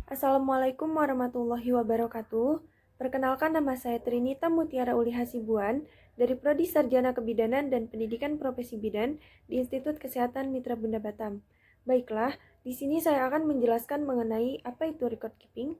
Assalamualaikum warahmatullahi wabarakatuh. Perkenalkan, nama saya Trinita Mutiara Uli Hasibuan dari Prodi Sarjana Kebidanan dan Pendidikan Profesi Bidan di Institut Kesehatan Mitra Bunda Batam. Baiklah, di sini saya akan menjelaskan mengenai apa itu record keeping.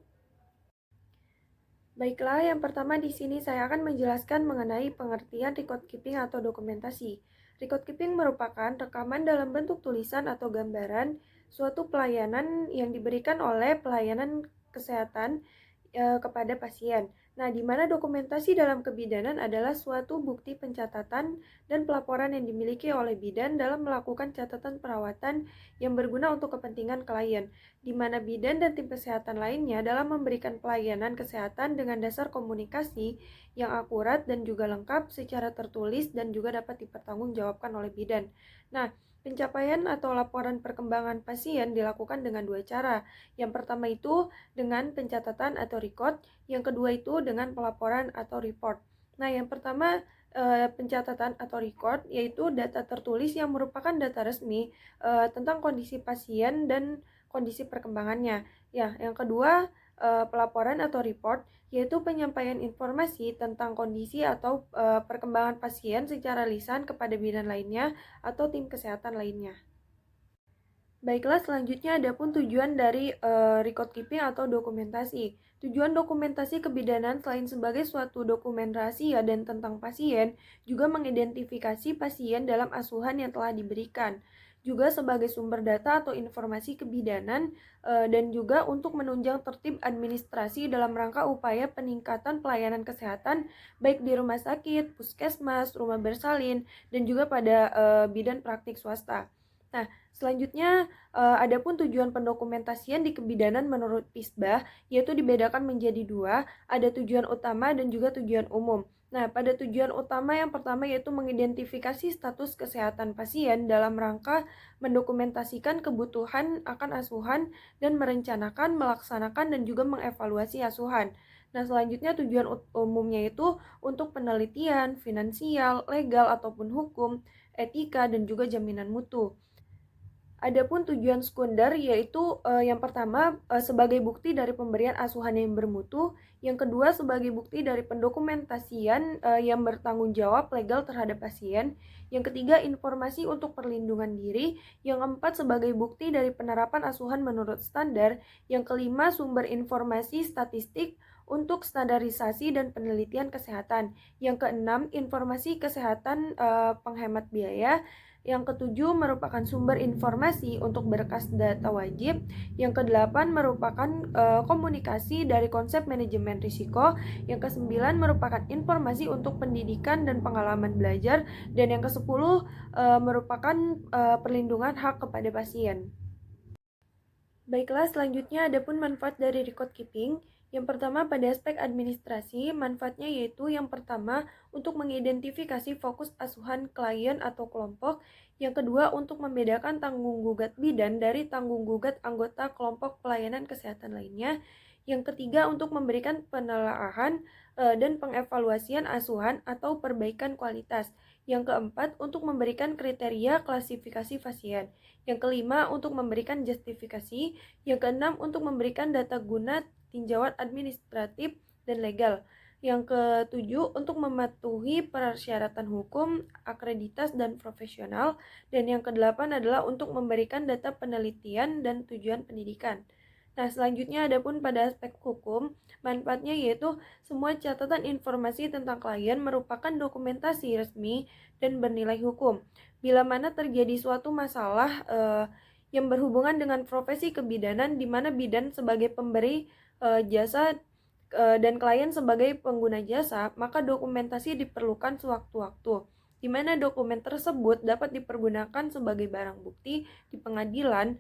Baiklah, yang pertama di sini saya akan menjelaskan mengenai pengertian record keeping atau dokumentasi. Record keeping merupakan rekaman dalam bentuk tulisan atau gambaran suatu pelayanan yang diberikan oleh pelayanan kesehatan kepada pasien. Nah, di mana dokumentasi dalam kebidanan adalah suatu bukti pencatatan dan pelaporan yang dimiliki oleh bidan dalam melakukan catatan perawatan yang berguna untuk kepentingan klien, di mana bidan dan tim kesehatan lainnya dalam memberikan pelayanan kesehatan dengan dasar komunikasi yang akurat dan juga lengkap secara tertulis dan juga dapat dipertanggungjawabkan oleh bidan. Nah, pencapaian atau laporan perkembangan pasien dilakukan dengan dua cara. Yang pertama itu dengan pencatatan atau record, yang kedua itu dengan pelaporan atau report. Nah, yang pertama pencatatan atau record yaitu data tertulis yang merupakan data resmi tentang kondisi pasien dan kondisi perkembangannya. Ya, yang kedua pelaporan atau report yaitu penyampaian informasi tentang kondisi atau perkembangan pasien secara lisan kepada bidan lainnya atau tim kesehatan lainnya. Baiklah, selanjutnya adapun tujuan dari record keeping atau dokumentasi. Tujuan dokumentasi kebidanan selain sebagai suatu dokumen rahasia dan tentang pasien, juga mengidentifikasi pasien dalam asuhan yang telah diberikan. Juga sebagai sumber data atau informasi kebidanan dan juga untuk menunjang tertib administrasi dalam rangka upaya peningkatan pelayanan kesehatan baik di rumah sakit, puskesmas, rumah bersalin, dan juga pada bidan praktik swasta. Nah, selanjutnya, adapun tujuan pendokumentasian di kebidanan menurut Pisbah, yaitu dibedakan menjadi dua, ada tujuan utama dan juga tujuan umum. Nah, pada tujuan utama yang pertama yaitu mengidentifikasi status kesehatan pasien dalam rangka mendokumentasikan kebutuhan akan asuhan dan merencanakan, melaksanakan, dan juga mengevaluasi asuhan. Nah, selanjutnya tujuan umumnya itu untuk penelitian, finansial, legal ataupun hukum, etika, dan juga jaminan mutu. Adapun tujuan sekunder yaitu yang pertama sebagai bukti dari pemberian asuhan yang bermutu, yang kedua sebagai bukti dari pendokumentasian yang bertanggung jawab legal terhadap pasien, yang ketiga informasi untuk perlindungan diri, yang keempat sebagai bukti dari penerapan asuhan menurut standar, yang kelima sumber informasi statistik untuk standarisasi dan penelitian kesehatan, yang keenam informasi kesehatan penghemat biaya, yang ketujuh merupakan sumber informasi untuk berkas data wajib. Yang kedelapan merupakan komunikasi dari konsep manajemen risiko. Yang kesembilan merupakan informasi untuk pendidikan dan pengalaman belajar. Dan yang kesepuluh merupakan perlindungan hak kepada pasien. Baiklah, selanjutnya adapun manfaat dari record keeping. Yang pertama pada aspek administrasi, manfaatnya yaitu yang pertama untuk mengidentifikasi fokus asuhan klien atau kelompok. Yang kedua untuk membedakan tanggung gugat bidan dari tanggung gugat anggota kelompok pelayanan kesehatan lainnya. Yang ketiga untuk memberikan penelaahan dan pengevaluasian asuhan atau perbaikan kualitas. Yang keempat untuk memberikan kriteria klasifikasi pasien. Yang kelima untuk memberikan justifikasi. Yang keenam untuk memberikan data guna tinjauan administratif dan legal. Yang ketujuh untuk mematuhi persyaratan hukum, akreditas, dan profesional. Dan yang kedelapan adalah untuk memberikan data penelitian dan tujuan pendidikan. Nah, selanjutnya adapun pada aspek hukum, manfaatnya yaitu semua catatan informasi tentang klien merupakan dokumentasi resmi dan bernilai hukum. Bila mana terjadi suatu masalah yang berhubungan dengan profesi kebidanan di mana bidan sebagai pemberi jasa dan klien sebagai pengguna jasa, maka dokumentasi diperlukan sewaktu-waktu, di mana dokumen tersebut dapat dipergunakan sebagai barang bukti di pengadilan.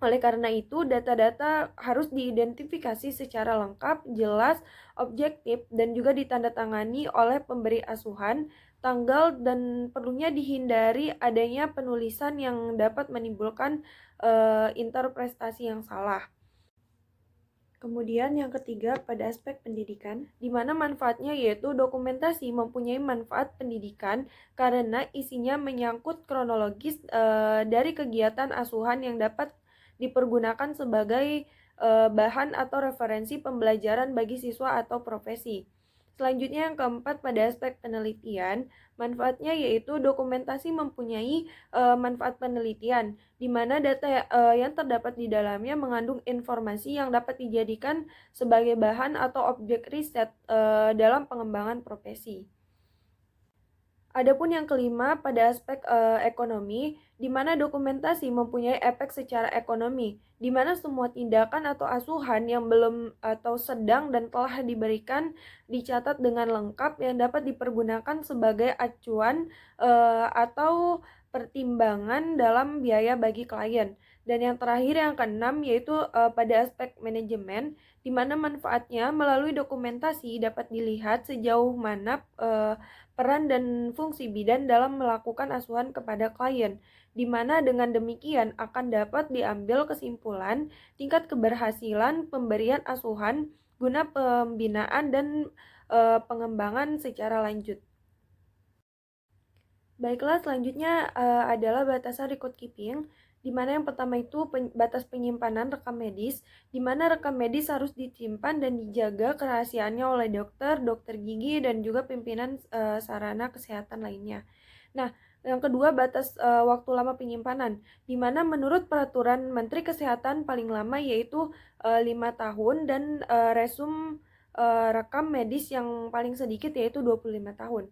Oleh karena itu, data-data harus diidentifikasi secara lengkap, jelas, objektif, dan juga ditandatangani oleh pemberi asuhan, tanggal, dan perlunya dihindari adanya penulisan yang dapat menimbulkan interpretasi yang salah. Kemudian yang ketiga pada aspek pendidikan, di mana manfaatnya yaitu dokumentasi mempunyai manfaat pendidikan karena isinya menyangkut kronologis dari kegiatan asuhan yang dapat dipergunakan sebagai bahan atau referensi pembelajaran bagi siswa atau profesi. Selanjutnya yang keempat pada aspek penelitian, manfaatnya yaitu dokumentasi mempunyai manfaat penelitian, di mana data yang terdapat di dalamnya mengandung informasi yang dapat dijadikan sebagai bahan atau objek riset dalam pengembangan profesi. Adapun yang kelima pada aspek ekonomi, di mana dokumentasi mempunyai efek secara ekonomi, di mana semua tindakan atau asuhan yang belum atau sedang dan telah diberikan dicatat dengan lengkap yang dapat dipergunakan sebagai acuan atau pertimbangan dalam biaya bagi klien. Dan yang terakhir yang keenam yaitu pada aspek manajemen, di mana manfaatnya melalui dokumentasi dapat dilihat sejauh mana peran dan fungsi bidan dalam melakukan asuhan kepada klien, di mana dengan demikian akan dapat diambil kesimpulan tingkat keberhasilan pemberian asuhan guna pembinaan dan pengembangan secara lanjut. Baiklah, selanjutnya adalah batasan record keeping, di mana yang pertama itu batas penyimpanan rekam medis, di mana rekam medis harus disimpan dan dijaga kerahasiaannya oleh dokter, dokter gigi, dan juga pimpinan sarana kesehatan lainnya. Nah, yang kedua batas waktu lama penyimpanan, di mana menurut peraturan Menteri Kesehatan paling lama yaitu 5 tahun dan rekam medis yang paling sedikit yaitu 25 tahun.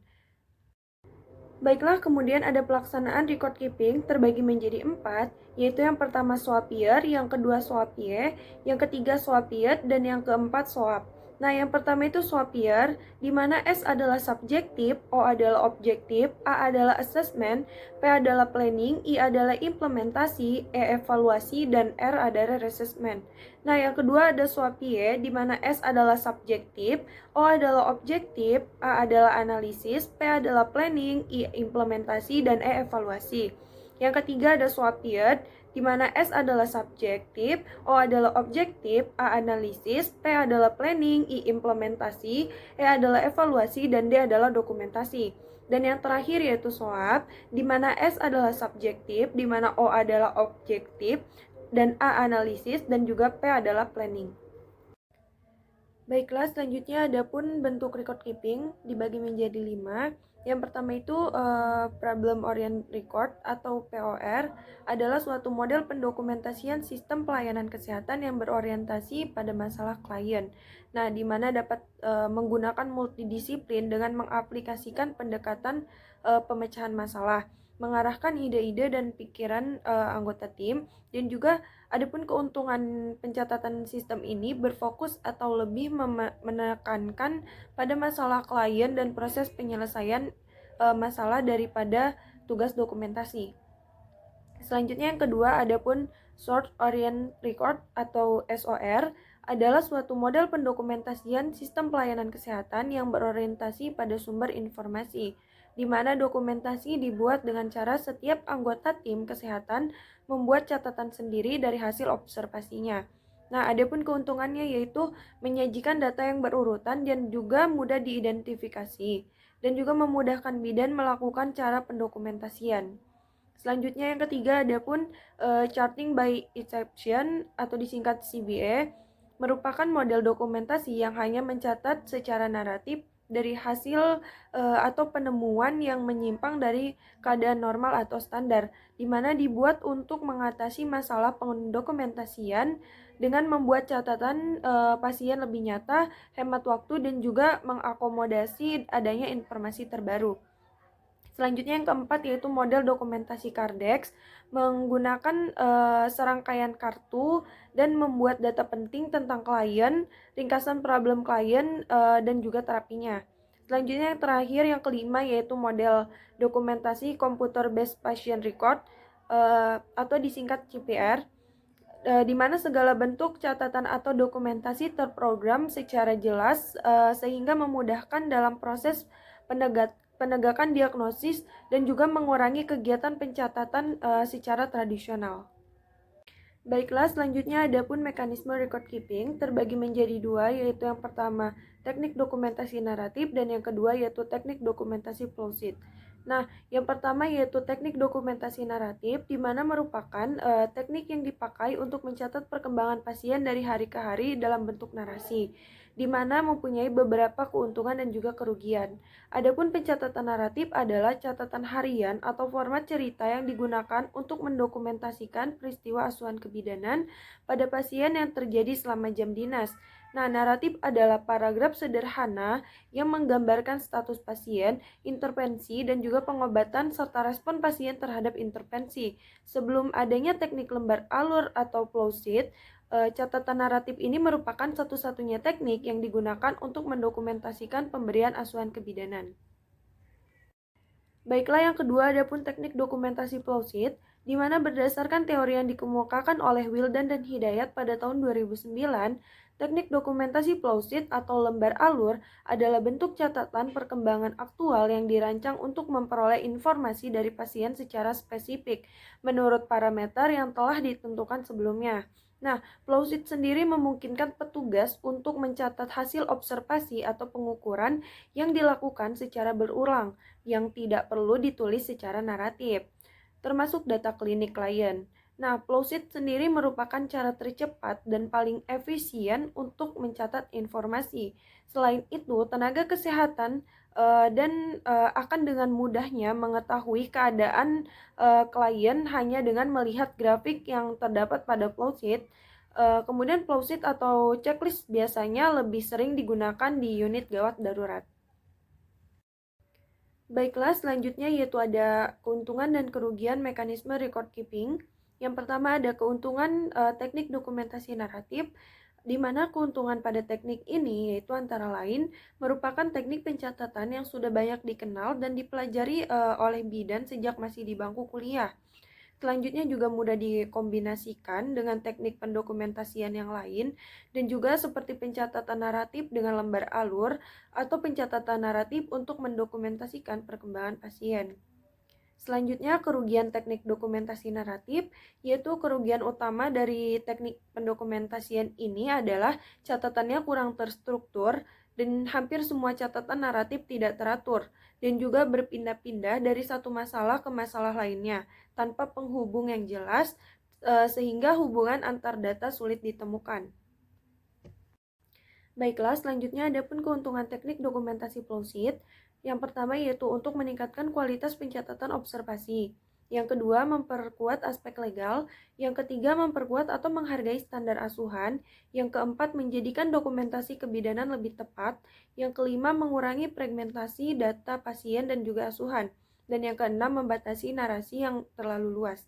Baiklah, kemudian ada pelaksanaan record keeping terbagi menjadi 4, yaitu yang pertama swap year, yang kedua swap year, yang ketiga swap year, dan yang keempat swap. Nah, yang pertama itu swap year, di mana S adalah subjektif, O adalah objektif, A adalah assessment, P adalah planning, I adalah implementasi, E evaluasi, dan R adalah assessment. Nah, yang kedua ada swap year, di mana S adalah subjektif, O adalah objektif, A adalah analisis, P adalah planning, I implementasi, dan E evaluasi. Yang ketiga ada swap year, di mana S adalah subjektif, O adalah objektif, A analisis, P adalah planning, I implementasi, E adalah evaluasi, dan D adalah dokumentasi. Dan yang terakhir yaitu swap, di mana S adalah subjektif, di mana O adalah objektif, dan A analisis, dan juga P adalah planning. Baiklah, selanjutnya adapun bentuk record keeping dibagi menjadi 5. Yang pertama itu problem orient record atau POR adalah suatu model pendokumentasian sistem pelayanan kesehatan yang berorientasi pada masalah klien. Nah, di mana dapat menggunakan multidisiplin dengan mengaplikasikan pendekatan pemecahan masalah, mengarahkan ide-ide dan pikiran anggota tim, dan juga adapun keuntungan pencatatan sistem ini berfokus atau lebih menekankan pada masalah klien dan proses penyelesaian masalah daripada tugas dokumentasi. Selanjutnya yang kedua adapun Short Orient Record atau SOR adalah suatu model pendokumentasian sistem pelayanan kesehatan yang berorientasi pada sumber informasi, di mana dokumentasi dibuat dengan cara setiap anggota tim kesehatan membuat catatan sendiri dari hasil observasinya. Nah, adapun keuntungannya yaitu menyajikan data yang berurutan dan juga mudah diidentifikasi, dan juga memudahkan bidan melakukan cara pendokumentasian. Selanjutnya yang ketiga adapun charting by exception atau disingkat CBA merupakan model dokumentasi yang hanya mencatat secara naratif dari hasil atau penemuan yang menyimpang dari keadaan normal atau standar, di mana dibuat untuk mengatasi masalah pendokumentasian dengan membuat catatan pasien lebih nyata, hemat waktu, dan juga mengakomodasi adanya informasi terbaru. Selanjutnya yang keempat yaitu model dokumentasi Cardex menggunakan serangkaian kartu dan membuat data penting tentang klien, ringkasan problem klien, dan juga terapinya. Selanjutnya yang terakhir yang kelima yaitu model dokumentasi Computer Based Patient Record atau disingkat CPR, di mana segala bentuk catatan atau dokumentasi terprogram secara jelas sehingga memudahkan dalam proses penegakan diagnosis dan juga mengurangi kegiatan pencatatan secara tradisional. Baiklah, selanjutnya adapun mekanisme record keeping terbagi menjadi 2, yaitu yang pertama teknik dokumentasi naratif dan yang kedua yaitu teknik dokumentasi flowsheet. Nah, yang pertama yaitu teknik dokumentasi naratif, di mana merupakan teknik yang dipakai untuk mencatat perkembangan pasien dari hari ke hari dalam bentuk narasi, di mana mempunyai beberapa keuntungan dan juga kerugian. Adapun pencatatan naratif adalah catatan harian atau format cerita yang digunakan untuk mendokumentasikan peristiwa asuhan kebidanan pada pasien yang terjadi selama jam dinas. Nah, naratif adalah paragraf sederhana yang menggambarkan status pasien, intervensi, dan juga pengobatan serta respon pasien terhadap intervensi. Sebelum adanya teknik lembar alur atau flowsheet, catatan naratif ini merupakan satu-satunya teknik yang digunakan untuk mendokumentasikan pemberian asuhan kebidanan. Baiklah, yang kedua adapun teknik dokumentasi flowsheet, di mana berdasarkan teori yang dikemukakan oleh Wildan dan Hidayat pada tahun 2009, teknik dokumentasi flowsheet atau lembar alur adalah bentuk catatan perkembangan aktual yang dirancang untuk memperoleh informasi dari pasien secara spesifik menurut parameter yang telah ditentukan sebelumnya. Nah, flowsheet sendiri memungkinkan petugas untuk mencatat hasil observasi atau pengukuran yang dilakukan secara berulang yang tidak perlu ditulis secara naratif, termasuk data klinik klien. Nah, flowsheet sendiri merupakan cara tercepat dan paling efisien untuk mencatat informasi. Selain itu, tenaga kesehatan akan dengan mudahnya mengetahui keadaan klien hanya dengan melihat grafik yang terdapat pada flowsheet. Kemudian flowsheet atau checklist biasanya lebih sering digunakan di unit gawat darurat. Baiklah, selanjutnya yaitu ada keuntungan dan kerugian mekanisme record keeping. Yang pertama ada keuntungan teknik dokumentasi naratif, di mana keuntungan pada teknik ini yaitu antara lain merupakan teknik pencatatan yang sudah banyak dikenal dan dipelajari oleh bidan sejak masih di bangku kuliah. Selanjutnya juga mudah dikombinasikan dengan teknik pendokumentasian yang lain dan juga seperti pencatatan naratif dengan lembar alur atau pencatatan naratif untuk mendokumentasikan perkembangan pasien. Selanjutnya, kerugian teknik dokumentasi naratif, yaitu kerugian utama dari teknik pendokumentasian ini adalah catatannya kurang terstruktur dan hampir semua catatan naratif tidak teratur dan juga berpindah-pindah dari satu masalah ke masalah lainnya tanpa penghubung yang jelas sehingga hubungan antar data sulit ditemukan. Baiklah, selanjutnya ada pun keuntungan teknik dokumentasi flowsheet. Yang pertama yaitu untuk meningkatkan kualitas pencatatan observasi. Yang kedua, memperkuat aspek legal. Yang ketiga, memperkuat atau menghargai standar asuhan. Yang keempat, menjadikan dokumentasi kebidanan lebih tepat. Yang kelima, mengurangi fragmentasi data pasien dan juga asuhan. Dan yang keenam, membatasi narasi yang terlalu luas.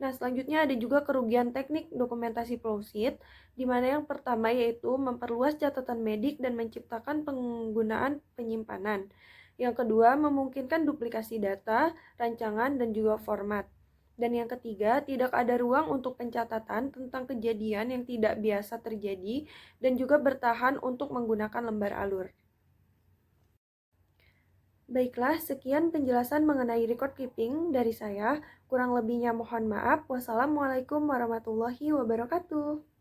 Nah, selanjutnya ada juga kerugian teknik dokumentasi flowsheet, di mana yang pertama yaitu memperluas catatan medik dan menciptakan penggunaan penyimpanan. Yang kedua, memungkinkan duplikasi data, rancangan, dan juga format. Dan yang ketiga, tidak ada ruang untuk pencatatan tentang kejadian yang tidak biasa terjadi dan juga bertahan untuk menggunakan lembar alur. Baiklah, sekian penjelasan mengenai record keeping dari saya. Kurang lebihnya mohon maaf. Wassalamualaikum warahmatullahi wabarakatuh.